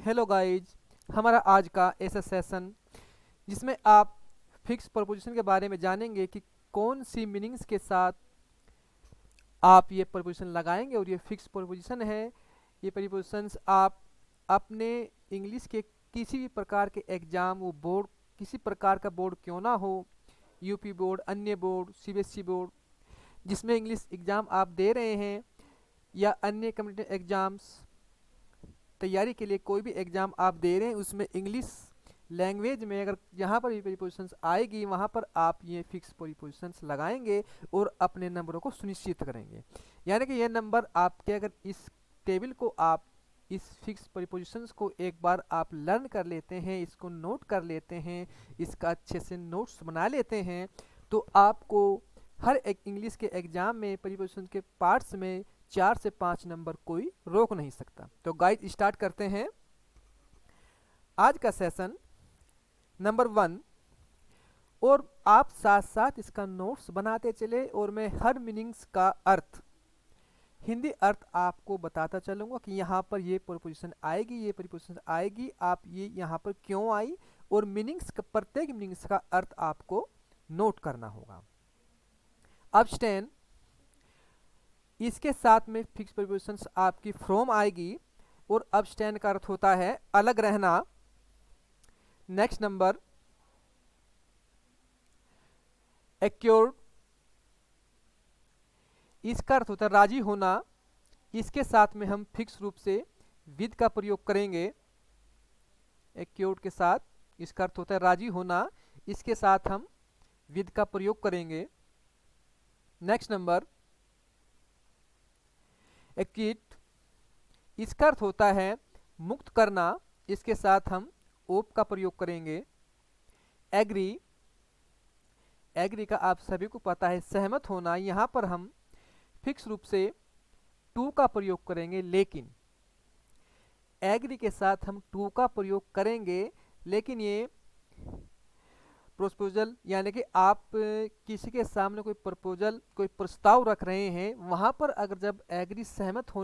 Hello guys. हमारा आज का ऐसा सेशन जिसमें आप फिक्स प्रपोजिशन के बारे में जानेंगे कि कौन सी मीनिंग्स के साथ आप ये प्रपोजिशन लगाएंगे और ये फिक्स प्रपोजिशन है। ये प्रपोजिशंस आप अपने इंग्लिश के किसी भी प्रकार के एग्ज़ाम, वो बोर्ड किसी प्रकार का बोर्ड क्यों ना हो, यूपी बोर्ड, अन्य बोर्ड, सीबीएसई बोर्ड, जिसमें इंग्लिश एग्ज़ाम आप दे रहे हैं या अन्य कम्पिटिटिव एग्ज़ाम्स तैयारी के लिए कोई भी एग्ज़ाम आप दे रहे हैं, उसमें इंग्लिश लैंग्वेज में अगर यहाँ पर ये प्रीपोजिशंस आएगी, वहाँ पर आप ये फिक्स प्रीपोजिशंस लगाएंगे और अपने नंबरों को सुनिश्चित करेंगे। यानी कि ये नंबर आपके, अगर इस टेबल को आप इस फिक्स प्रीपोजिशंस को एक बार आप लर्न कर लेते हैं, इसको नोट कर लेते हैं, इसका अच्छे से नोट्स बना लेते हैं, तो आपको हर एक इंग्लिश के एग्ज़ाम में प्रीपोजिशन के पार्ट्स में 4 से 5 नंबर कोई रोक नहीं सकता। तो गाइस स्टार्ट करते हैं आज का सेशन नंबर 1। और आप साथ साथ इसका नोट्स बनाते चले और मैं हर मीनिंग्स का अर्थ, हिंदी अर्थ आपको बताता चलूँगा कि यहाँ पर ये प्रीपोजिशन आएगी, ये प्रीपोजिशन आएगी, आप ये यहाँ पर क्यों आई, और मीनिंग्स का, प्रत्येक मीनिंग्स का अर्थ आपको नोट करना होगा। अब्सटेन, इसके साथ में फिक्स प्रीपोजिशंस आपकी फ्रॉम आएगी और अब्सटेन का अर्थ होता है अलग रहना। नेक्स्ट नंबर एक्योर्ड, इसका अर्थ होता है राजी होना। इसके साथ में हम फिक्स रूप से विद का प्रयोग करेंगे। एक्योर्ड के साथ इसका अर्थ होता है राजी होना, इसके साथ हम विद का प्रयोग करेंगे। नेक्स्ट नंबर एक्विट, इसका अर्थ होता है मुक्त करना, इसके साथ हम ओप का प्रयोग करेंगे। एग्री, एग्री का आप सभी को पता है सहमत होना, यहाँ पर हम फिक्स रूप से टू का प्रयोग करेंगे, लेकिन एग्री के साथ हम टू का प्रयोग करेंगे, लेकिन ये प्रपोजल यानी कि आप किसी के सामने कोई प्रपोजल, कोई प्रस्ताव रख रहे हैं, वहाँ पर अगर जब एग्री सहमत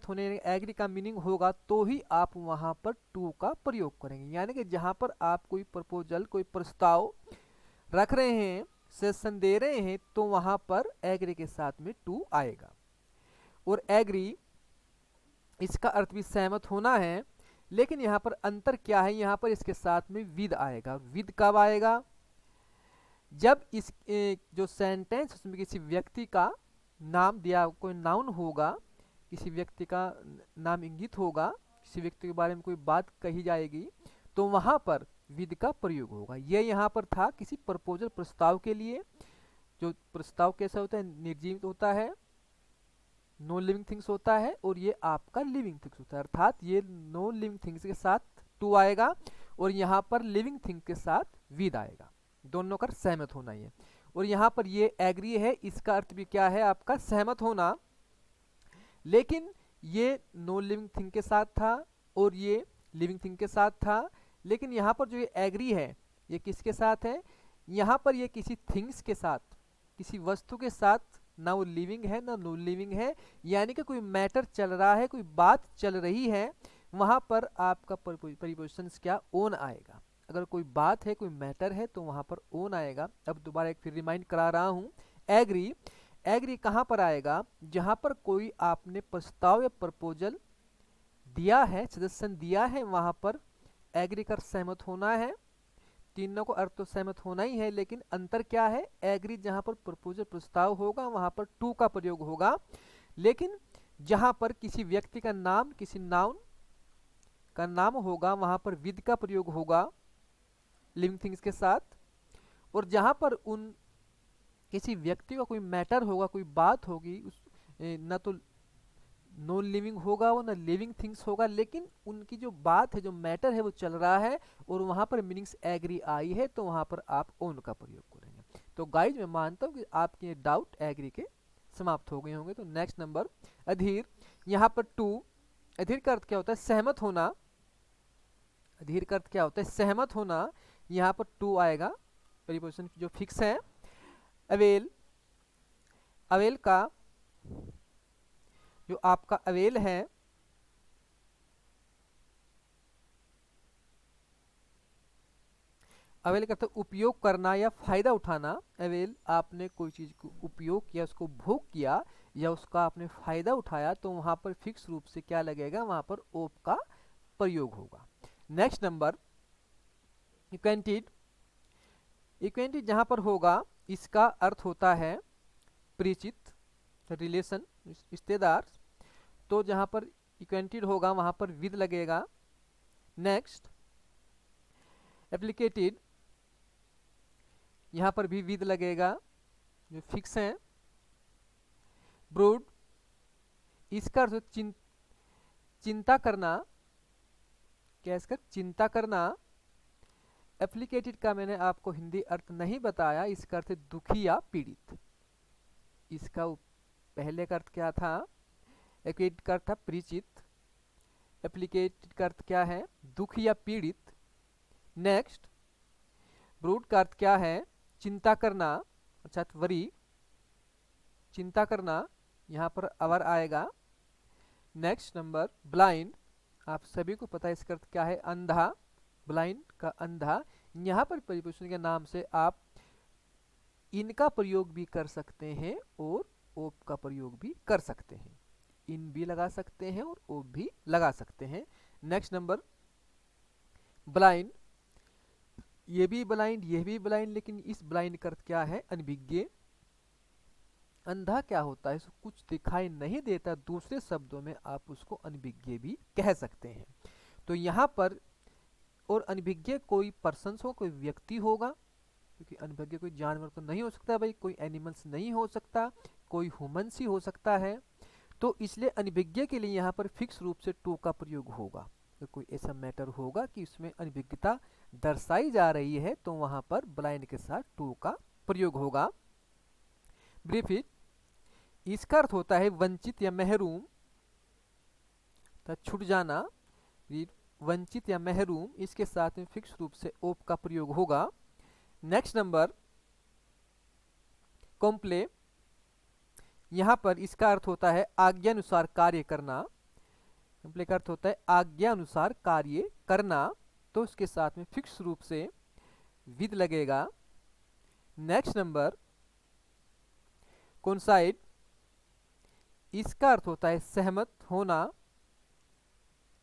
होने एग्री का मीनिंग होगा तो ही आप वहाँ पर टू का प्रयोग करेंगे। यानी कि जहाँ पर आप कोई प्रपोजल, कोई प्रस्ताव रख रहे हैं, सजेशन दे रहे हैं, तो वहाँ पर एग्री के साथ में टू आएगा। और एग्री इसका अर्थ भी सहमत होना है, लेकिन यहाँ पर अंतर क्या है, यहाँ पर इसके साथ में विद आएगा। विद कब आएगा? जब इस जो सेंटेंस उसमें किसी व्यक्ति का नाम दिया, कोई नाउन होगा, किसी व्यक्ति का नाम इंगित होगा, किसी व्यक्ति के बारे में कोई बात कही जाएगी, तो वहाँ पर विद का प्रयोग होगा। ये यहाँ पर था किसी प्रपोजल, प्रस्ताव के लिए। जो प्रस्ताव कैसा होता है, निर्जीवित होता है, नो लिविंग थिंग्स होता है, और ये आपका लिविंग थिंग्स होता है। अर्थात ये नो लिविंग थिंग्स के साथ टू आएगा और यहाँ पर लिविंग थिंग के साथ विद आएगा। दोनों का सहमत होना ही है। और यहाँ पर ये एग्री है, इसका अर्थ भी क्या है आपका, सहमत होना, लेकिन ये नो लिविंग थिंग के साथ था और ये लिविंग थिंग के साथ था। लेकिन यहाँ पर जो ये एग्री है, ये किसके साथ है? यहाँ पर ये किसी थिंग्स के साथ, किसी वस्तु के साथ, ना वो लिविंग है ना नो लिविंग है, यानी कि कोई मैटर चल रहा है, कोई बात चल रही है, वहाँ पर आपका प्रीपोजिशंस क्या, ओन आएगा। अगर कोई बात है, कोई मैटर है, तो वहाँ पर ओन आएगा। अब दोबारा एक फिर रिमाइंड करा रहा हूँ, एग्री, एग्री कहाँ पर आएगा? जहाँ पर कोई आपने प्रस्ताव या प्रपोजल दिया है, सजेशन दिया है, वहाँ पर एग्री कर सहमत होना है। तीनों को अर्थ तो सहमत होना ही है, लेकिन अंतर क्या है? एग्री जहाँ पर प्रपोजल, प्रस्ताव होगा, वहाँ पर टू का प्रयोग होगा, लेकिन जहाँ पर किसी व्यक्ति का नाम, किसी नाउन का नाम होगा, वहाँ पर विद का प्रयोग होगा लिविंग थिंग्स के साथ। और जहाँ पर उन किसी व्यक्ति का कोई मैटर होगा, कोई बात होगी, उस न तो नो लिविंग होगा वो, ना लिविंग थिंग्स होगा, लेकिन उनकी जो बात है, जो मैटर है, वो चल रहा है, और वहाँ पर मीनिंग्स एग्री आई है, तो वहाँ पर आप ओन का प्रयोग करेंगे। तो गाइज मैं मानता हूँ कि आपके डाउट एग्री के समाप्त हो गए होंगे। तो नेक्स्ट नंबर अधीर, यहाँ पर टू, अधीर का अर्थ क्या होता है? सहमत होना। अधीर का अर्थ क्या होता है? सहमत होना। यहाँ पर टू आएगा, प्रीपोजिशन जो फिक्स है। अवेल, अवेल का जो आपका अवेल है, अवेल करते उपयोग करना या फायदा उठाना। अवेल आपने कोई चीज को उपयोग किया, उसको भोग किया या उसका आपने फायदा उठाया, तो वहां पर फिक्स रूप से क्या लगेगा, वहां पर ओप का प्रयोग होगा। Next number इक्वेंटेड। इक्वेंटेड जहां पर होगा इसका अर्थ होता है परिचित, रिलेशन, रिश्तेदार। तो जहां पर इक्वेंटेड होगा वहां पर विद लगेगा। नेक्स्ट एप्लीकेटेड, यहां पर भी विद लगेगा, जो फिक्स है। ब्रूड, इसका अर्थ चिंता करना, क्या इसका चिंता करना। एप्लीकेटेड का मैंने आपको हिंदी अर्थ नहीं बताया, इसका अर्थ दुखी या पीड़ित। इसका पहले का अर्थ क्या था, एप्लीकेटेड का अर्थ था परिचित, एप्लीकेटेड का अर्थ क्या है, दुखी या पीड़ित। नेक्स्ट ब्रूड का अर्थ क्या है, चिंता करना, अर्थात वरी, चिंता करना, यहाँ पर अवर आएगा। नेक्स्ट नंबर ब्लाइंड, आप सभी को पता है इसका अर्थ क्या है, अंधा, ब्लाइंड का अंधा। यहाँ पर परिपोषण के नाम से आप इनका प्रयोग भी कर सकते हैं और ओप का प्रयोग भी कर सकते हैं। इन भी लगा सकते हैं और ओप भी लगा सकते हैं। नेक्स्ट नंबर ब्लाइंड, ये भी ब्लाइंड, ये भी ब्लाइंड, लेकिन इस ब्लाइंड का अर्थ क्या है, अनभिज्ञ। अंधा क्या होता है, इसको कुछ दिखाई नहीं देता, दूसरे शब्दों में आप उसको अनभिज्ञ भी कह सकते हैं। तो यहाँ पर और अनभिज्ञ कोई पर्सन हो, कोई व्यक्ति होगा, क्योंकि अनभिज्ञ कोई जानवर तो नहीं हो सकता भाई, कोई एनिमल्स नहीं हो सकता, कोई ह्यूमंस ही हो सकता है। तो इसलिए अनभिज्ञ के लिए यहाँ पर फिक्स रूप से टू का प्रयोग होगा। तो कोई ऐसा मैटर होगा कि उसमें अनभिज्ञता दर्शाई जा रही है, तो वहां पर ब्लाइंड के साथ टू का प्रयोग होगा। ब्रीफिट, इसका अर्थ होता है वंचित या महरूम, छूट जाना, वंचित या महरूम, इसके साथ में फिक्स रूप से ओप का प्रयोग होगा। नेक्स्ट नंबर कॉम्प्ले, यहां पर इसका अर्थ होता है आज्ञा अनुसार कार्य करना। कॉम्प्ले का अर्थ होता है आज्ञा अनुसार कार्य करना, तो इसके साथ में फिक्स रूप से विद लगेगा। नेक्स्ट नंबर कोइंसाइड, इसका अर्थ होता है सहमत होना,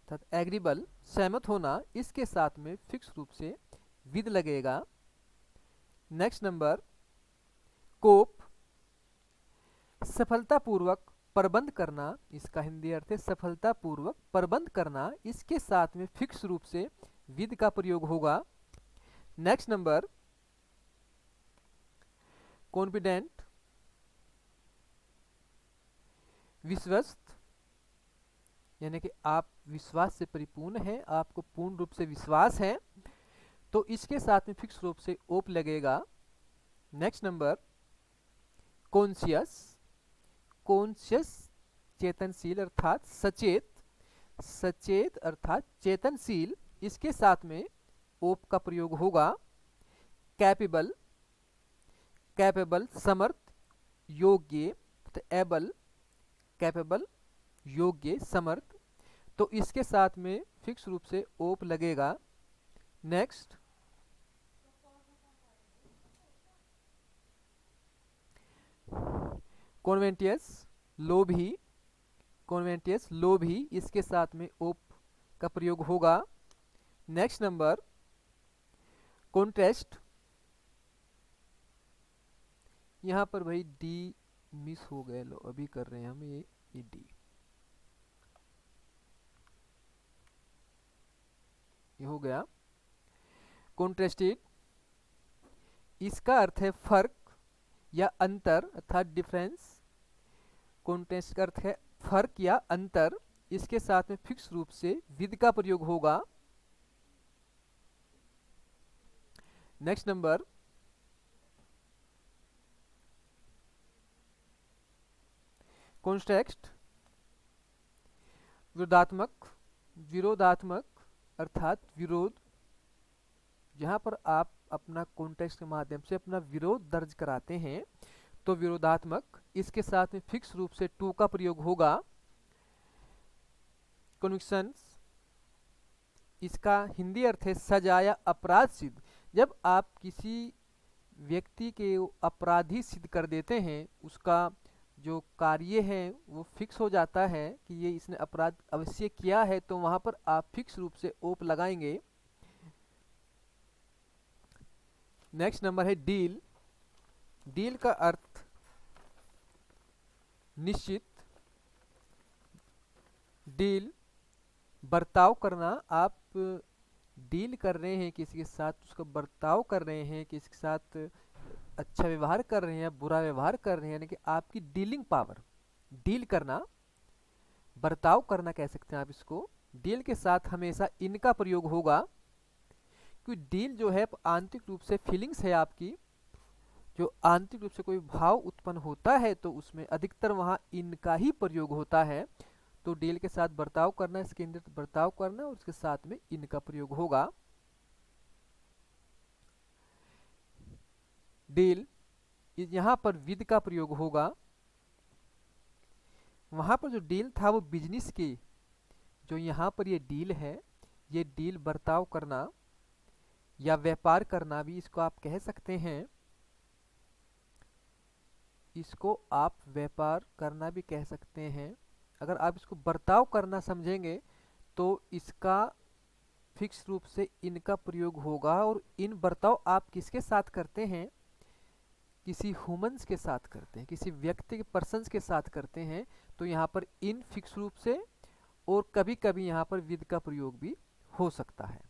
अर्थात एग्रीबल, सहमत होना, इसके साथ में फिक्स रूप से विद लगेगा। नेक्स्ट नंबर कोप, सफलतापूर्वक प्रबंध करना, इसका हिंदी अर्थ है सफलतापूर्वक प्रबंध करना, इसके साथ में फिक्स रूप से विद का प्रयोग होगा। नेक्स्ट नंबर कॉन्फिडेंट, विश्वस्त, यानी कि आप विश्वास से परिपूर्ण हैं, आपको पूर्ण रूप से विश्वास है, तो इसके साथ में फिक्स रूप से ओप लगेगा। नेक्स्ट नंबर कॉन्शियस, कॉन्शियस चेतनशील अर्थात सचेत, सचेत अर्थात चेतनशील, इसके साथ में ओप का प्रयोग होगा। कैपेबल, कैपेबल समर्थ, योग्य, एबल, कैपेबल योग्य समर्थ, तो इसके साथ में फिक्स रूप से ओप लगेगा। नेक्स्ट कॉन्वेंटियस, लोभी, कॉन्वेंटियस लोभी, इसके साथ में ओप का प्रयोग होगा। नेक्स्ट नंबर कॉन्ट्रेस्ट, यहां पर भाई डी मिस हो गए, लो अभी कर रहे हैं हम ये डी, ये हो गया। कॉन्ट्रेस्टेड, इसका अर्थ है फर्क या अंतर अर्थात डिफरेंस। कॉन्ट्रेस्ट का अर्थ है फर्क या अंतर, इसके साथ में फिक्स रूप से विद का प्रयोग होगा। नेक्स्ट नंबर कॉन्टेक्स्ट, विरोधात्मक, विरोधात्मक अर्थात विरोध, जहां पर आप अपना कॉन्टेक्स्ट के माध्यम से अपना विरोध दर्ज कराते हैं, तो विरोधात्मक, इसके साथ में फिक्स रूप से टू का प्रयोग होगा। कन्विक्शंस, इसका हिंदी अर्थ है सजा या अपराध सिद्ध, जब आप किसी व्यक्ति के अपराधी सिद्ध कर देते हैं, उसका जो कार्य है वो फिक्स हो जाता है कि ये इसने अपराध अवश्य किया है, तो वहां पर आप फिक्स रूप से ओप लगाएंगे। नेक्स्ट नंबर है डील। डील का अर्थ निश्चित। डील बर्ताव करना। आप डील कर रहे हैं किसी के साथ, उसका बर्ताव कर रहे हैं, किसी के साथ अच्छा व्यवहार कर रहे हैं, बुरा व्यवहार कर रहे हैं, यानी कि आपकी डीलिंग पावर। डील करना, बर्ताव करना कह सकते हैं आप इसको। डील के साथ हमेशा इनका प्रयोग होगा, क्योंकि डील जो है आंतरिक रूप से फीलिंग्स है आपकी, जो आंतरिक रूप से कोई भाव उत्पन्न होता है तो उसमें अधिकतर वहाँ इनका ही प्रयोग होता है। तो डील के साथ बर्ताव करना, इसके अंदर बर्ताव करना और उसके साथ में इनका प्रयोग होगा। डील, यहाँ पर विद का प्रयोग होगा। वहाँ पर जो डील था वो बिजनेस की, जो यहाँ पर ये डील है, ये डील बर्ताव करना या व्यापार करना भी इसको आप कह सकते हैं। इसको आप व्यापार करना भी कह सकते हैं। अगर आप इसको बर्ताव करना समझेंगे तो इसका फिक्स रूप से इनका प्रयोग होगा। और इन बर्ताव आप किसके साथ करते हैं? किसी ह्यूमंस के साथ करते हैं, किसी व्यक्ति के पर्सन्स के साथ करते हैं, तो यहाँ पर इन फिक्स रूप से, और कभी कभी यहाँ पर विद का प्रयोग भी हो सकता है।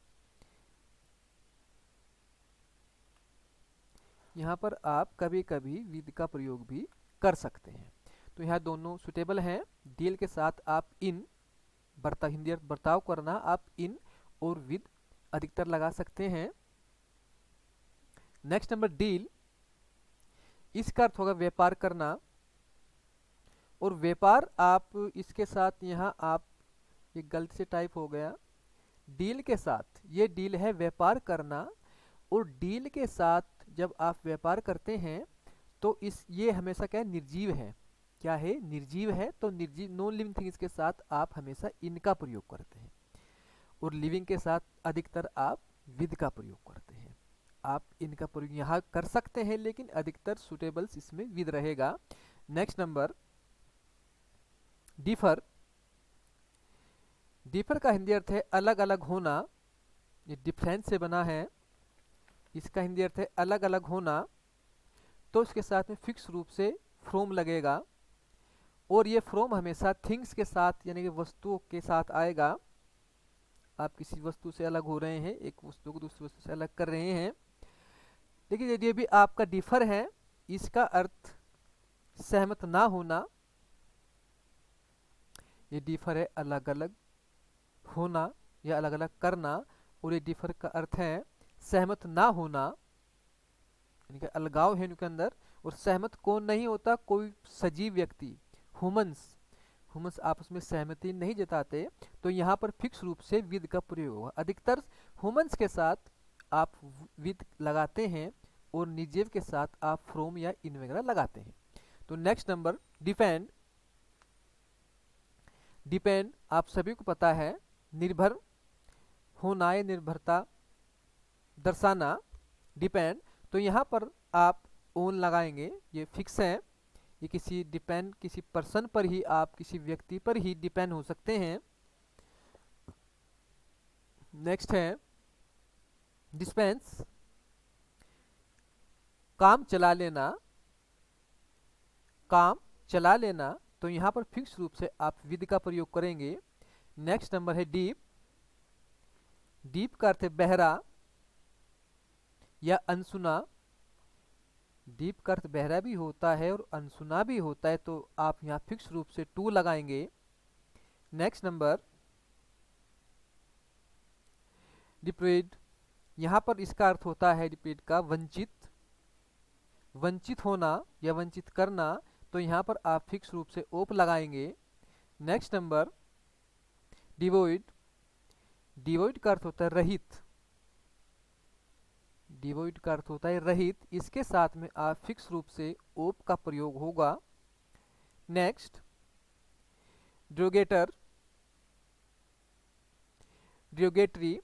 यहाँ पर आप कभी कभी विद का प्रयोग भी कर सकते हैं। तो यहाँ दोनों सुटेबल हैं। डील के साथ आप इन, हिंदी अर्थ बर्ताव करना, आप इन और विद अधिकतर लगा सकते हैं। नेक्स्ट नंबर डील, इसका अर्थ होगा व्यापार करना। और व्यापार आप इसके साथ यहाँ आप, ये गलती से टाइप हो गया, डील के साथ, ये डील है व्यापार करना। और डील के साथ जब आप व्यापार करते हैं तो ये हमेशा क्या है? निर्जीव है। क्या है? निर्जीव है। तो निर्जीव नॉन लिविंग थिंग्स के साथ आप हमेशा इनका प्रयोग करते हैं, और लिविंग के साथ अधिकतर आप विद का प्रयोग करते हैं। आप इनका प्रयोग यहाँ कर सकते हैं, लेकिन अधिकतर सुटेबल्स इसमें विद रहेगा। Next number differ. डिफर का हिंदी अर्थ है अलग अलग होना। ये डिफरेंस से बना है, इसका हिंदी अर्थ है अलग अलग होना। तो इसके साथ में फिक्स रूप से फ्रॉम लगेगा, और ये फ्रॉम हमेशा थिंग्स के साथ यानी कि वस्तुओं के साथ आएगा। आप किसी वस्तु से अलग हो रहे हैं, एक वस्तु को दूसरी वस्तु से अलग कर रहे हैं। लेकिन ये भी आपका डिफर है, इसका अर्थ सहमत ना होना। ये डिफर है अलग अलग होना या अलग अलग करना, और ये डिफर का अर्थ है सहमत ना होना, यानी कि अलगाव है इनके अंदर। और सहमत कौन नहीं होता? कोई सजीव व्यक्ति, ह्यूमंस। ह्यूमंस आपस में सहमति नहीं जताते, तो यहाँ पर फिक्स रूप से विद का प्रयोग होगा। अधिकतर ह्यूमंस के साथ आप विद लगाते हैं, और निर्जीव के साथ आप फ्रॉम या इन वगैरह लगाते हैं। तो नेक्स्ट नंबर डिपेंड। डिपेंड आप सभी को पता है, निर्भर होना या निर्भरता दर्शाना, डिपेंड। तो यहाँ पर आप ओन लगाएंगे, ये फिक्स है। ये किसी डिपेंड, किसी पर्सन पर ही, आप किसी व्यक्ति पर ही डिपेंड हो सकते हैं। नेक्स्ट है डिस्पेंस, काम चला लेना। काम चला लेना, तो यहाँ पर फिक्स रूप से आप विद का प्रयोग करेंगे। नेक्स्ट नंबर है डीप। डीप का अर्थ है बहरा या अनसुना। डीप का अर्थ बहरा भी होता है और अनसुना भी होता है, तो आप यहाँ फिक्स रूप से टू लगाएंगे। नेक्स्ट नंबर डिप्रेड। यहाँ पर इसका अर्थ होता है डिप्रेड का वंचित, वंचित होना या वंचित करना, तो यहाँ पर आप फिक्स रूप से ओप लगाएंगे। Next number डिवोइड। डिवोइड का अर्थ होता है रहित। डिवोइड का अर्थ होता है रहित, इसके साथ में आप फिक्स रूप से ओप का प्रयोग होगा। नेक्स्ट ड्रोगेटर, ड्रोगेटरी।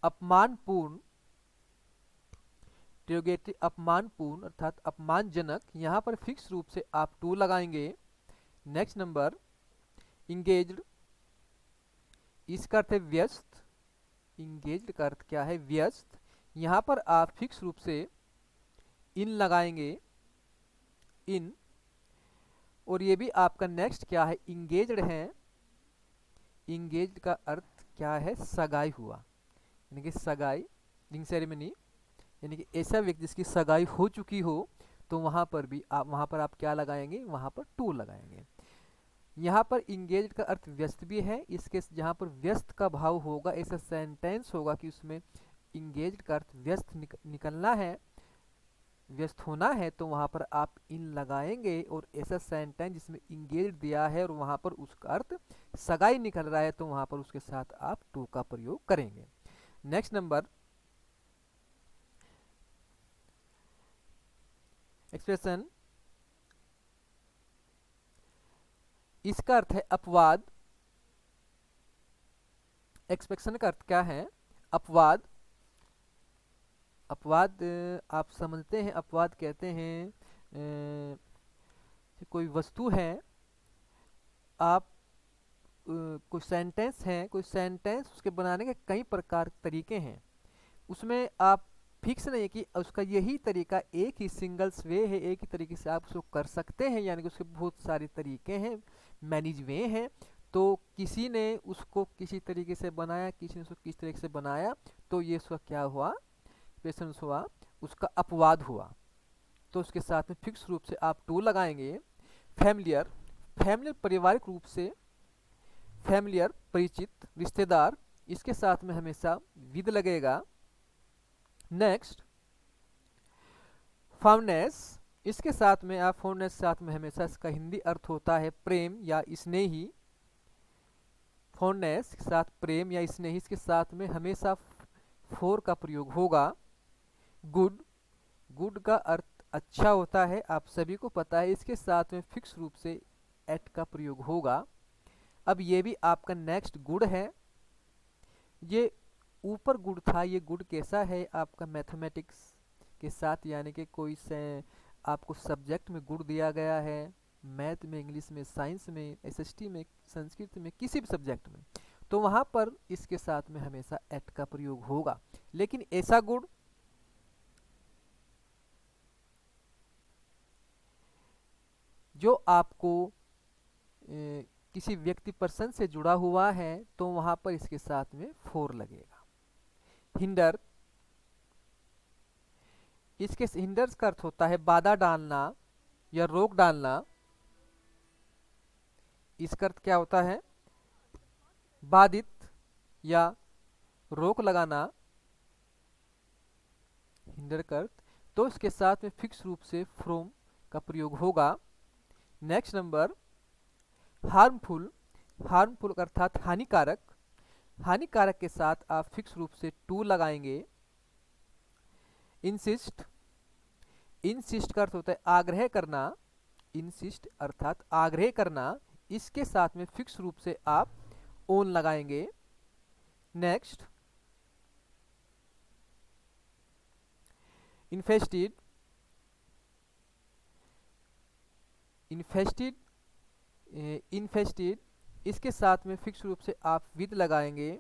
अपमानपूर्ण, इंटेरोगेटिव अपमानपूर्ण अर्थात अपमानजनक, यहाँ पर फिक्स रूप से आप टू लगाएंगे। नेक्स्ट नंबर इंगेज्ड, इसका अर्थ है व्यस्त, इंगेज्ड का अर्थ क्या है, व्यस्त, यहाँ पर आप फिक्स रूप से इन लगाएंगे, इन। और ये भी आपका नेक्स्ट क्या है, इंगेज्ड है, इंगेज्ड का अर्थ क्या है, सगाई हुआ, यानी कि सगाई, रिंग सेरेमनी, यानी कि ऐसा व्यक्ति जिसकी सगाई हो चुकी हो, तो वहाँ पर भी आप, वहाँ पर आप क्या लगाएंगे, वहाँ पर टू लगाएंगे। यहाँ पर इंगेज्ड का अर्थ व्यस्त भी है, इसके जहाँ पर व्यस्त का भाव होगा, ऐसा सेंटेंस होगा कि उसमें इंगेज्ड का अर्थ व्यस्त निकलना है, व्यस्त होना है, तो वहाँ पर आप इन लगाएंगे। और ऐसा सेंटेंस जिसमें इंगेज्ड दिया है और वहाँ पर उसका अर्थ सगाई निकल रहा है, तो वहाँ पर उसके साथ आप टू का प्रयोग करेंगे। नेक्स्ट नंबर एक्सप्रेशन, इसका अर्थ है अपवाद। एक्सप्रेशन का अर्थ क्या है, अपवाद। अपवाद आप समझते हैं, अपवाद कहते हैं कोई वस्तु है, आप कोई सेंटेंस है, कोई सेंटेंस उसके बनाने के कई प्रकार तरीके हैं, उसमें आप फिक्स नहीं है कि उसका यही तरीका, एक ही सिंगल्स वे है, एक ही तरीके से आप उसको कर सकते हैं, यानी कि उसके बहुत सारे तरीके हैं, मैनेज वे हैं। तो किसी ने उसको किसी तरीके से बनाया, किसी ने उसको किस तरीके से बनाया, तो ये उसका क्या हुआ, पेशेंस हुआ, उसका अपवाद हुआ। तो उसके साथ में फिक्स रूप से आप टू लगाएंगे। फैमिलियर, फैमिलियर पारिवारिक रूप से, फैमिलियर परिचित, रिश्तेदार, इसके साथ में हमेशा विद लगेगा। नेक्स्ट फॉन्डनेस, इसके साथ में आप फॉन्डनेस साथ में हमेशा, इसका हिंदी अर्थ होता है प्रेम या स्नेही। फॉन्डनेस के साथ प्रेम या स्नेही, इसके साथ में हमेशा फोर का प्रयोग होगा। गुड, गुड का अर्थ अच्छा होता है, आप सभी को पता है, इसके साथ में फिक्स रूप से एट का प्रयोग होगा। अब ये भी आपका नेक्स्ट गुड है, ये ऊपर गुड था, ये गुड कैसा है आपका मैथमेटिक्स के साथ, यानी कि कोई से आपको सब्जेक्ट में गुड दिया गया है, मैथ में, इंग्लिश में, साइंस में, एसएसटी में, संस्कृत में, किसी भी सब्जेक्ट में, तो वहाँ पर इसके साथ में हमेशा एट का प्रयोग होगा। लेकिन ऐसा गुड जो आपको किसी व्यक्ति पर्सन से जुड़ा हुआ है, तो वहाँ पर इसके साथ में फोर लगेगा। हिंडर, इसके हिंडर्स का अर्थ होता है बाधा डालना या रोक डालना। इसका अर्थ क्या होता है, बाधित या रोक लगाना, हिंडर का अर्थ। तो इसके साथ में फिक्स रूप से फ्रॉम का प्रयोग होगा। नेक्स्ट नंबर हार्मफुल, हार्मफुल अर्थात हानिकारक, हानिकारक के साथ आप फिक्स रूप से टू लगाएंगे। इंसिस्ट, इंसिस्ट का अर्थ होता है आग्रह करना, इंसिस्ट अर्थात आग्रह करना, इसके साथ में फिक्स रूप से आप ओन लगाएंगे। नेक्स्ट इन्फेस्टेड, इन्फेस्टेड, इन्फेस्टेड, इसके साथ में फिक्स रूप से आप विद लगाएंगे।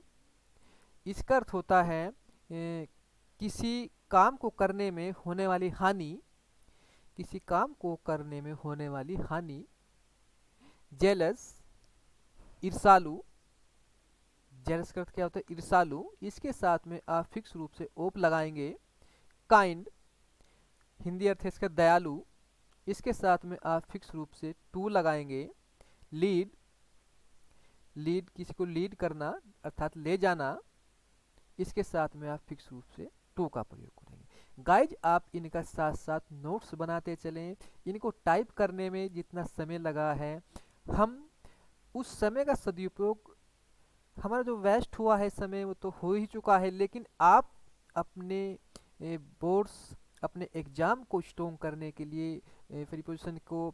इसका अर्थ होता है किसी काम को करने में होने वाली हानि, किसी काम को करने में होने वाली हानि। जेलस, ईर्षालु, जेलस का अर्थ क्या होता है, ईर्षालु, इसके साथ में आप फिक्स रूप से ओप लगाएंगे। काइंड, हिंदी अर्थ है इसका दयालु, इसके साथ में आप फिक्स रूप से टू लगाएंगे। लीड, लीड किसी को लीड करना अर्थात ले जाना, इसके साथ में आप फिक्स रूप से टू का प्रयोग करेंगे। गाइज आप इनका साथ साथ नोट्स बनाते चलें, इनको टाइप करने में जितना समय लगा है, हम उस समय का सदुपयोग, हमारा जो वेस्ट हुआ है समय वो तो हो ही चुका है, लेकिन आप अपने बोर्ड्स, अपने एग्ज़ाम को स्ट्रॉन्ग करने के लिए, प्रिपरेशन को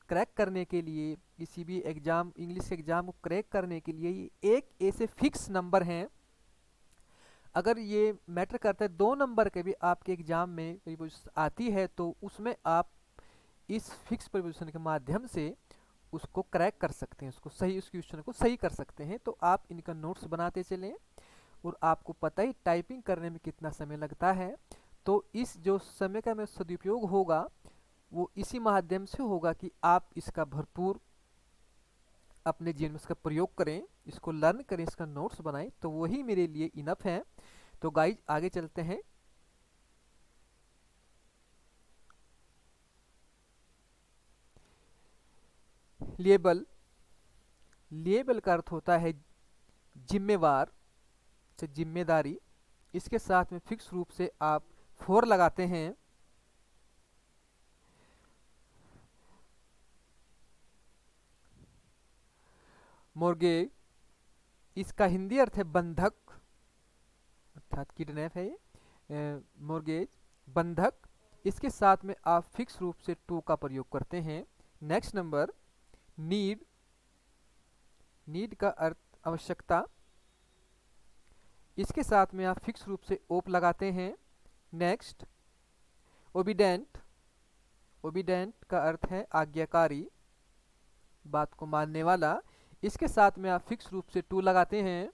क्रैक करने के लिए, किसी भी एग्ज़ाम, इंग्लिश एग्ज़ाम को क्रैक करने के लिए, ये एक ऐसे फिक्स नंबर हैं, अगर ये मैटर करता है 2 नंबर के भी आपके एग्जाम में प्रीपोजिशन आती है तो उसमें आप इस फिक्स प्रीपोजिशन के माध्यम से उसको क्रैक कर सकते हैं, उसको सही, उस क्वेश्चन को सही कर सकते हैं। तो आप इनका नोट्स बनाते चलें और आपको पता ही टाइपिंग करने में कितना समय लगता है। तो इस जो समय का में सदुपयोग होगा वो इसी माध्यम से होगा कि आप इसका भरपूर अपने जीवन में इसका प्रयोग करें, इसको लर्न करें, इसका नोट्स बनाएं, तो वही मेरे लिए इनफ है। तो गाइज आगे चलते हैं। लेबल, लेबल का अर्थ होता है जिम्मेवार से जिम्मेदारी। इसके साथ में फिक्स रूप से आप फोर लगाते हैं। मोर्गेज, इसका हिंदी अर्थ है बंधक, अर्थात किडनैप है ये। मोर्गेज बंधक, इसके साथ में आप फिक्स रूप से टू का प्रयोग करते हैं। नेक्स्ट नंबर नीड, नीड का अर्थ आवश्यकता, इसके साथ में आप फिक्स रूप से ओप लगाते हैं। नेक्स्ट ओबिडेंट, ओबिडेंट का अर्थ है आज्ञाकारी, बात को मानने वाला, इसके साथ में आप फिक्स रूप से टू लगाते हैं।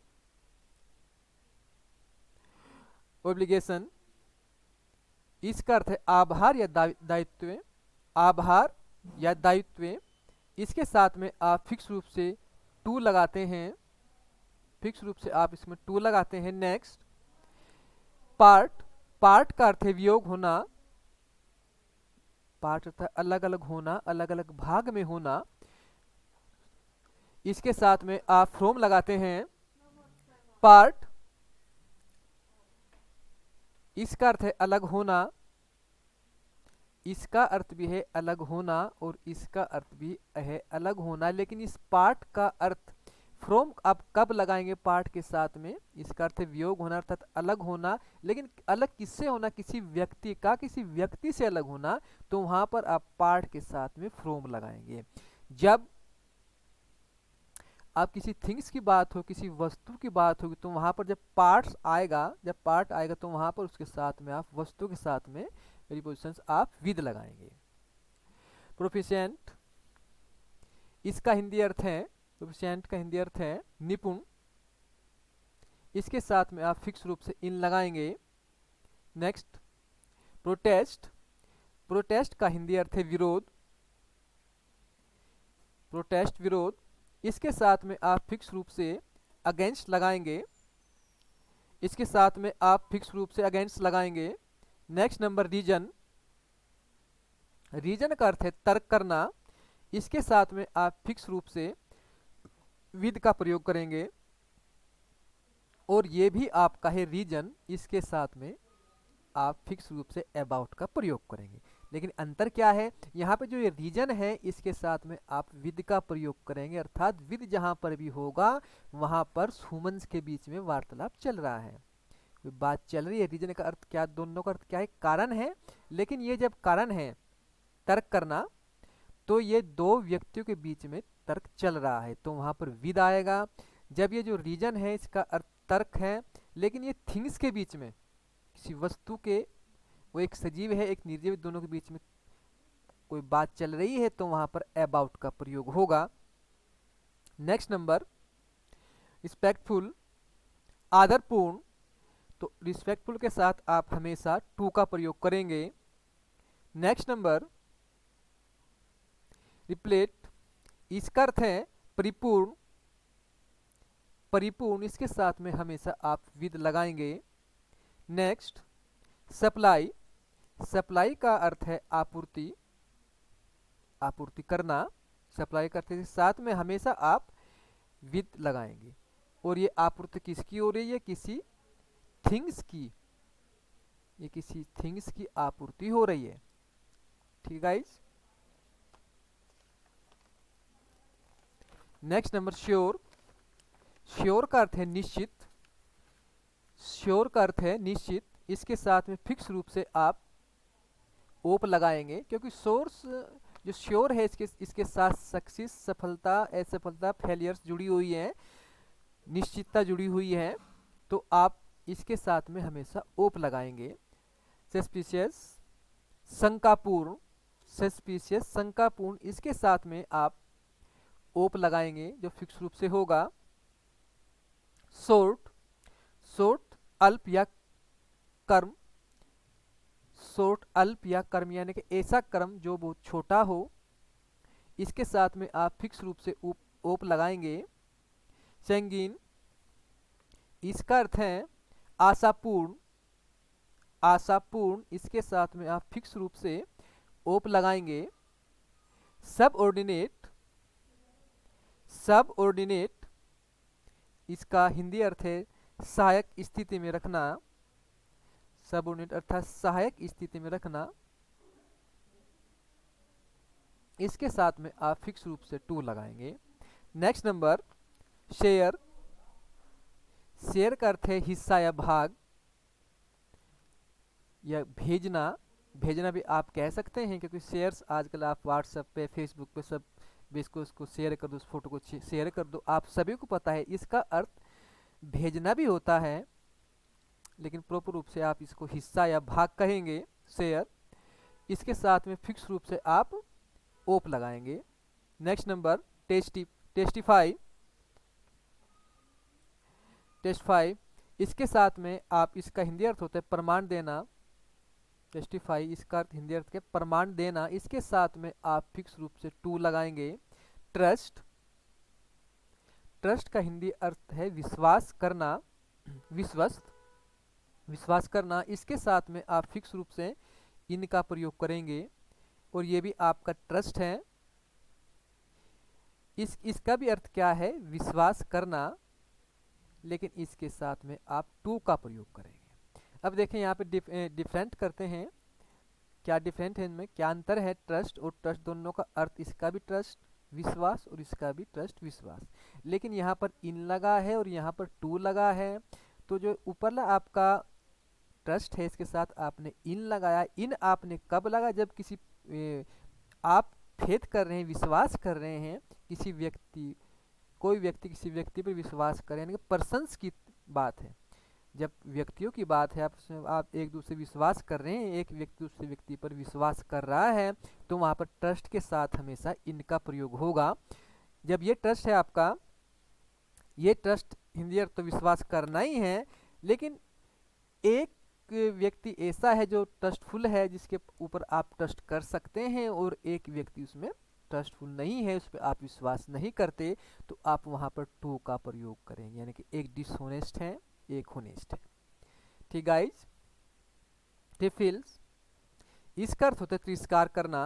ओब्लिगेशन, इसका अर्थ है आभार या दायित्व, आभार या दायित्व, इसके साथ में आप फिक्स रूप से टू लगाते हैं, फिक्स रूप से आप इसमें टू लगाते हैं। नेक्स्ट पार्ट, पार्ट का अर्थ है वियोग होना, पार्ट अर्थ है अलग अलग होना, अलग अलग भाग में होना, इसके साथ में आप फ्रॉम लगाते हैं। पार्ट, इसका अर्थ है अलग होना, इसका अर्थ भी है अलग होना और इसका अर्थ भी है अलग होना, लेकिन इस पार्ट का अर्थ फ्रॉम आप कब लगाएंगे पार्ट के साथ में, इसका अर्थ है वियोग होना अर्थात अलग होना, लेकिन अलग किससे होना, किसी व्यक्ति का, किसी व्यक्ति से अलग होना, तो वहां पर आप पार्ट के साथ में फ्रॉम लगाएंगे। जब आप किसी थिंग्स की बात हो, किसी वस्तु की बात होगी, तो वहां पर जब पार्ट्स आएगा, जब पार्ट आएगा तो वहां पर उसके साथ में आप वस्तु के साथ में प्रीपोजिशंस आप विद लगाएंगे। प्रोफिशिएंट, इसका हिंदी अर्थ है, प्रोफिशिएंट का हिंदी अर्थ है निपुण, इसके साथ में आप फिक्स रूप से इन लगाएंगे। नेक्स्ट प्रोटेस्ट, प्रोटेस्ट का हिंदी अर्थ है विरोध, प्रोटेस्ट विरोध, इसके साथ में आप फिक्स रूप से अगेंस्ट लगाएंगे, इसके साथ में आप फिक्स रूप से अगेंस्ट लगाएंगे। नेक्स्ट नंबर रीजन, रीजन का अर्थ है तर्क करना, इसके साथ में आप फिक्स रूप से विद का प्रयोग करेंगे और ये भी आपका है रीजन, इसके साथ में आप फिक्स रूप से अबाउट का प्रयोग करेंगे। लेकिन अंतर क्या है, यहाँ पे जो ये रीजन है इसके साथ में आप विद का प्रयोग करेंगे, अर्थात विद जहाँ पर भी होगा वहाँ पर ह्यूमंस के बीच में वार्तालाप चल रहा है, कोई बात चल रही है। रीजन का अर्थ क्या, दोनों का अर्थ क्या है, कारण है, लेकिन ये जब कारण है तर्क करना, तो ये दो व्यक्तियों के बीच में तर्क चल रहा है, तो वहाँ पर विद आएगा। जब ये जो रीजन है इसका अर्थ तर्क है, लेकिन ये थिंग्स के बीच में, किसी वस्तु के, वो एक सजीव है एक निर्जीव, दोनों के बीच में कोई बात चल रही है, तो वहाँ पर अबाउट का प्रयोग होगा। नेक्स्ट नंबर रिस्पेक्टफुल, आदरपूर्ण, तो रिस्पेक्टफुल के साथ आप हमेशा टू का प्रयोग करेंगे। नेक्स्ट नंबर रिप्लेट, इसका अर्थ है परिपूर्ण, परिपूर्ण, इसके साथ में हमेशा आप विद लगाएंगे। नेक्स्ट सप्लाई, सप्लाई का अर्थ है आपूर्ति, आपूर्ति करना, सप्लाई करते के साथ में हमेशा आप विद लगाएंगे। और ये आपूर्ति किसकी हो रही है, किसी थिंग्स की, ये किसी थिंग्स की आपूर्ति हो रही है। ठीक है guys. Next number sure, sure का अर्थ है निश्चित, श्योर का अर्थ है निश्चित, इसके साथ में फिक्स रूप से आप ओप लगाएंगे, क्योंकि सोर्स जो श्योर है इसके साथ सक्सेस, सफलता, असफलता, फेलियर्स जुड़ी हुई है, निश्चितता जुड़ी हुई है, तो आप इसके साथ में हमेशा ओप लगाएंगे। सस्पिशियस, शंकापूर्ण, सस्पिशियस शंकापूर्ण, इसके साथ में आप ओप लगाएंगे जो फिक्स रूप से होगा। शॉर्ट, शॉर्ट अल्प या कर्म, शॉर्ट अल्प या कर्म यानी कि ऐसा कर्म जो बहुत छोटा हो, इसके साथ में आप फिक्स रूप से ओप लगाएंगे। संगीन, इसका अर्थ है आशापूर्ण, आशापूर्ण, इसके साथ में आप फिक्स रूप से ओप लगाएंगे। सबऑर्डिनेट, सबऑर्डिनेट, इसका हिंदी अर्थ है सहायक स्थिति में रखना, सबऑर्डिनेट अर्थात सहायक स्थिति में रखना, इसके साथ में आप फिक्स रूप से टू लगाएंगे। नेक्स्ट नंबर शेयर, शेयर का अर्थ है हिस्सा या भाग या भेजना, भेजना भी आप कह सकते हैं क्योंकि शेयर्स आजकल आप व्हाट्सएप पे फेसबुक पे सब इसको उसको शेयर कर दो, उस फोटो को शेयर कर दो, आप सभी को पता है इसका अर्थ भेजना भी होता है, लेकिन प्रॉपर रूप से आप इसको हिस्सा या भाग कहेंगे शेयर। इसके साथ में फिक्स रूप से आप ओप लगाएंगे। नेक्स्ट नंबर टेस्टिफाई, टेस्टिफाई, इसके साथ में आप, इसका हिंदी अर्थ होता है प्रमाण देना। टेस्टिफाई इसका अर्थ हिंदी अर्थ के प्रमाण देना, इसके साथ में आप फिक्स रूप से टू लगाएंगे। ट्रस्ट, ट्रस्ट का हिंदी अर्थ है विश्वास करना, विश्वस्त, विश्वास करना, इसके साथ में आप फिक्स रूप से इनका प्रयोग करेंगे और ये भी आपका ट्रस्ट है। इसका भी अर्थ क्या है विश्वास करना, लेकिन इसके साथ में आप टू का प्रयोग करेंगे। अब देखें यहाँ पे डिफरेंट करते हैं, क्या डिफरेंट है इनमें, क्या अंतर है ट्रस्ट और ट्रस्ट दोनों का अर्थ, इसका भी ट्रस्ट विश्वास और इसका भी ट्रस्ट विश्वास, लेकिन यहाँ पर इन लगा है और यहाँ पर टू लगा है। तो जो ऊपरला आपका ट्रस्ट है इसके साथ आपने इन लगाया, इन आपने कब लगा, जब किसी आप फेथ कर रहे हैं, विश्वास कर रहे हैं किसी व्यक्ति, कोई व्यक्ति किसी व्यक्ति पर विश्वास करें, यानी कि पर्सन्स की बात है, जब व्यक्तियों की बात है, आप एक दूसरे विश्वास कर रहे हैं, एक व्यक्ति दूसरे व्यक्ति पर विश्वास कर रहा है, तो वहाँ पर ट्रस्ट के साथ हमेशा इनका प्रयोग होगा। जब ये ट्रस्ट है आपका, ये ट्रस्ट हिंदी अर्थ तो विश्वास करना ही है, लेकिन एक व्यक्ति ऐसा है जो ट्रस्टफुल है, जिसके ऊपर आप ट्रस्ट कर सकते हैं, और एक व्यक्ति उसमें ट्रस्टफुल नहीं है, उस पर आप विश्वास नहीं करते, तो आप वहाँ पर टू का प्रयोग करेंगे, यानी कि एक डिसहोनेस्ट है, एक होनेस्ट है। ठीक गाइज, टिफिल्स, इसका अर्थ होता है तिरस्कार करना,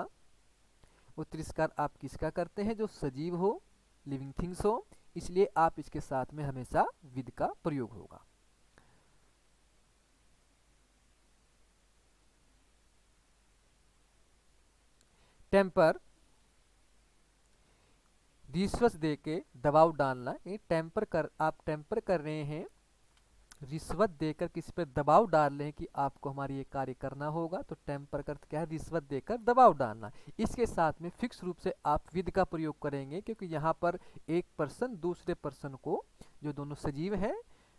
वो तिरस्कार आप किसका करते हैं, जो सजीव हो, लिविंग थिंग्स हो, इसलिए आप इसके साथ में हमेशा विद का प्रयोग होगा। टेम्पर, रिश्वत दे के दबाव डालना, ये टेम्पर कर, आप टेम्पर कर रहे हैं, रिश्वत देकर किसी पर दबाव डाल रहे हैं कि आपको हमारी ये कार्य करना होगा, तो टेम्पर का अर्थ क्या है, रिश्वत देकर दबाव डालना। इसके साथ में फिक्स रूप से आप विद का प्रयोग करेंगे, क्योंकि यहाँ पर एक पर्सन दूसरे पर्सन को, जो दोनों सजीव है,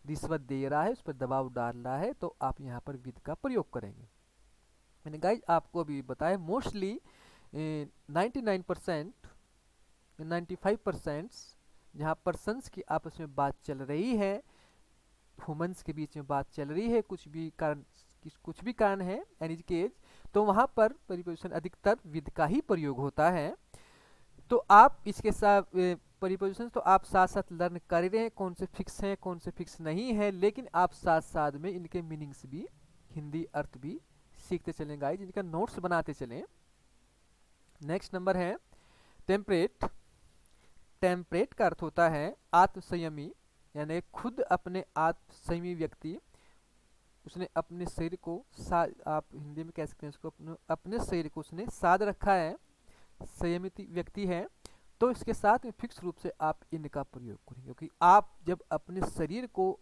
रिश्वत दे रहा है, उस पर दबाव डाल रहा है, तो आप यहाँ पर विद का प्रयोग करेंगे। मैंने गाइज आपको अभी बताया मोस्टली 99%, 95% जहाँ पर्सन्स की आपस में बात चल रही है, ह्यूमंस के बीच में बात चल रही है, कुछ भी कारण है एनी केस, तो वहाँ पर प्रीपोजिशन अधिकतर विद का ही प्रयोग होता है। तो आप इसके साथ प्रीपोजिशन तो आप साथ साथ लर्न कर रहे हैं, कौन से फिक्स हैं कौन से फिक्स नहीं है, लेकिन आप साथ साथ में इनके मीनिंग्स भी, हिंदी अर्थ भी सीखते चलें गाइस, इनका नोट्स बनाते चलें। नेक्स्ट नंबर है टेम्परेट, टेम्परेट का अर्थ होता है आत्मसंयमी, यानी खुद अपने आत्मसंयमी व्यक्ति, उसने अपने शरीर को आप हिंदी में कह सकते हैं उसको, अपने शरीर को उसने साध रखा है, संयमित व्यक्ति है, तो इसके साथ में फिक्स रूप से आप इनका प्रयोग करेंगे, क्योंकि आप जब अपने शरीर को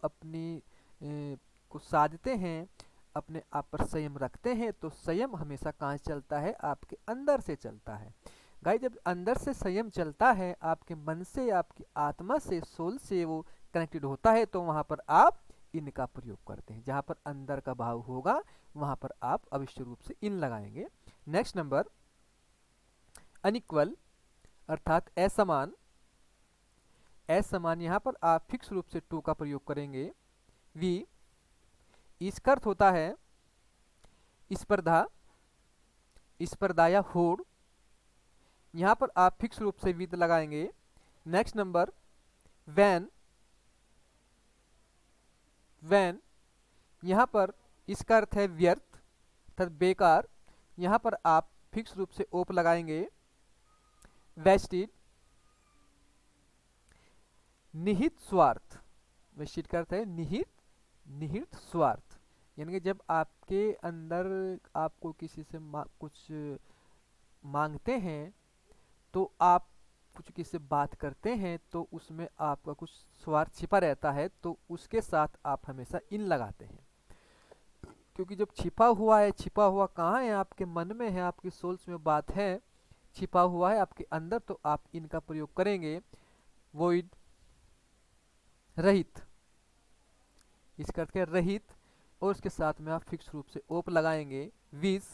को साधते हैं, अपने आप पर संयम रखते हैं, तो संयम हमेशा कहाँ चलता है, आपके अंदर से चलता है। गाइस जब अंदर से संयम चलता है, आपके मन से, आपकी आत्मा से, सोल से वो कनेक्टेड होता है, तो वहाँ पर आप इन का प्रयोग करते हैं। जहाँ पर अंदर का भाव होगा वहाँ पर आप अवश्य रूप से इन लगाएंगे। नेक्स्ट नंबर अनइक्वल अर्थात असमान। असमान यहाँ पर आप फिक्स रूप से टू का प्रयोग करेंगे। वी, इसका अर्थ होता है स्पर्धा, स्पर्धा या होड़। यहाँ पर आप फिक्स रूप से विद लगाएंगे। नेक्स्ट नंबर वैन, वैन यहाँ पर इसका अर्थ है व्यर्थ अर्थात बेकार। यहाँ पर आप फिक्स रूप से ओप लगाएंगे। वेस्टेड, निहित स्वार्थ, वेस्टेड का अर्थ है निहित, निहित स्वार्थ। यानी कि जब आपके अंदर आपको किसी से कुछ मांगते हैं तो आप कुछ किसी से बात करते हैं तो उसमें आपका कुछ स्वार्थ छिपा रहता है, तो उसके साथ आप हमेशा इन लगाते हैं। क्योंकि जब छिपा हुआ है, छिपा हुआ कहाँ है? आपके मन में है, आपकी सोल्स में बात है, छिपा हुआ है आपके अंदर, तो आप इनका प्रयोग करेंगे। वोइड, रहित, इसका अर्थ है रहित, और उसके साथ में आप फिक्स रूप से ओप लगाएंगे। विश,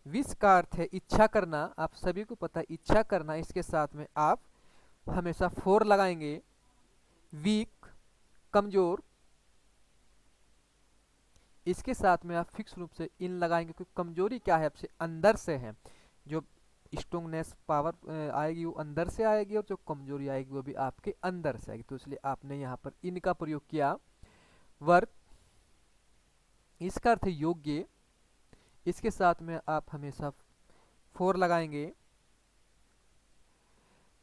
विश का अर्थ है इच्छा करना, आप सभी को पता है इच्छा करना, इसके साथ में आप हमेशा फोर लगाएंगे। वीक, कमजोर, इसके साथ में आप फिक्स रूप से इन लगाएंगे क्योंकि कमजोरी क्या है? आपसे अंदर से है। जो स्ट्रोंगनेस पावर आएगी वो अंदर से आएगी, और जो कमजोरी आएगी वो भी आपके अंदर से आएगी, तो इसलिए आपने यहाँ पर इनका प्रयोग किया। वर्थ, इसका अर्थ है योग्य, इसके साथ में आप हमेशा फोर लगाएंगे।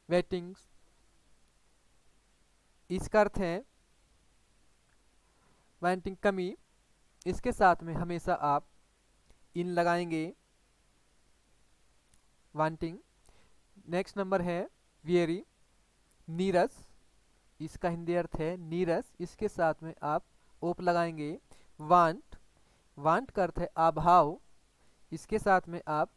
वेटिंग्स, इसका अर्थ है वांटिंग कमी, इसके साथ में हमेशा आप इन लगाएंगे। वांटिंग। नेक्स्ट नंबर है वियरी, नीरस, इसका हिंदी अर्थ है नीरस, इसके साथ में आप ओप लगाएंगे। वांट, वांट का अर्थ है अभाव, इसके साथ में आप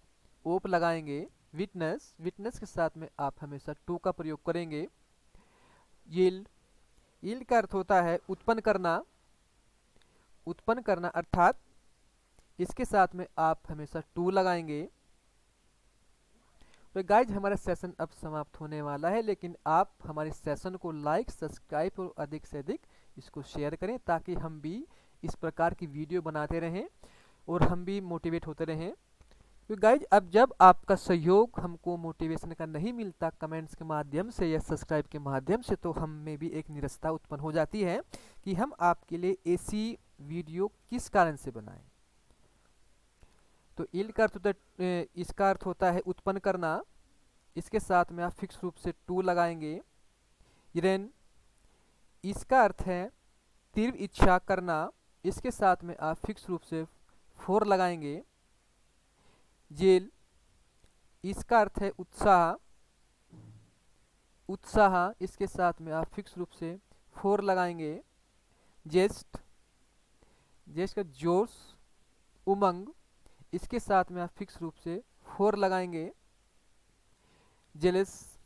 ओप लगाएंगे। विटनेस, विटनेस के साथ में आप हमेशा टू का प्रयोग करेंगे। यील्ड, यील्ड का अर्थ होता है उत्पन्न करना, उत्पन्न करना, अर्थात इसके साथ में आप हमेशा टू लगाएंगे। तो गाइज हमारा सेशन अब समाप्त होने वाला है, लेकिन आप हमारे सेशन को लाइक, सब्सक्राइब और अधिक से अधिक इसको शेयर करें ताकि हम भी इस प्रकार की वीडियो बनाते रहें और हम भी मोटिवेट होते रहें। तो गाइज अब जब आपका सहयोग हमको मोटिवेशन का नहीं मिलता कमेंट्स के माध्यम से या सब्सक्राइब के माध्यम से, तो हम में भी एक निरस्ता उत्पन्न हो जाती है कि हम आपके लिए ऐसी वीडियो किस कारण से बनाएं। तो इल का अर्थ होता है, इसका अर्थ होता है उत्पन्न करना, इसके साथ में आप फिक्स रूप से टू लगाएंगे। इरेन, इसका अर्थ है तीव्र इच्छा करना, इसके साथ में आप फिक्स रूप से फोर लगाएंगे। जेल, इसका अर्थ है उत्साह, उत्साह, इसके साथ में आप फिक्स रूप से फोर लगाएंगे। जेस्ट, जेस्ट का जोश, उमंग, इसके साथ में आप फिक्स रूप से फोर लगाएंगे। जेलस,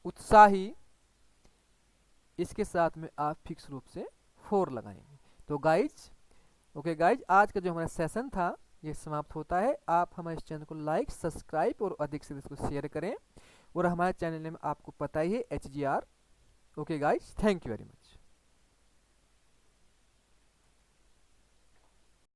उत्साही, इसके साथ में आप फिक्स रूप से फोर लगाएंगे। तो गाइज ओके गाइज, आज का जो हमारा सेशन था ये समाप्त होता है। आप हमारे इस चैनल को लाइक, सब्सक्राइब और अधिक से इसको शेयर करें, और हमारे चैनल में आपको पता ही है HGR। Okay guys, thank you very much.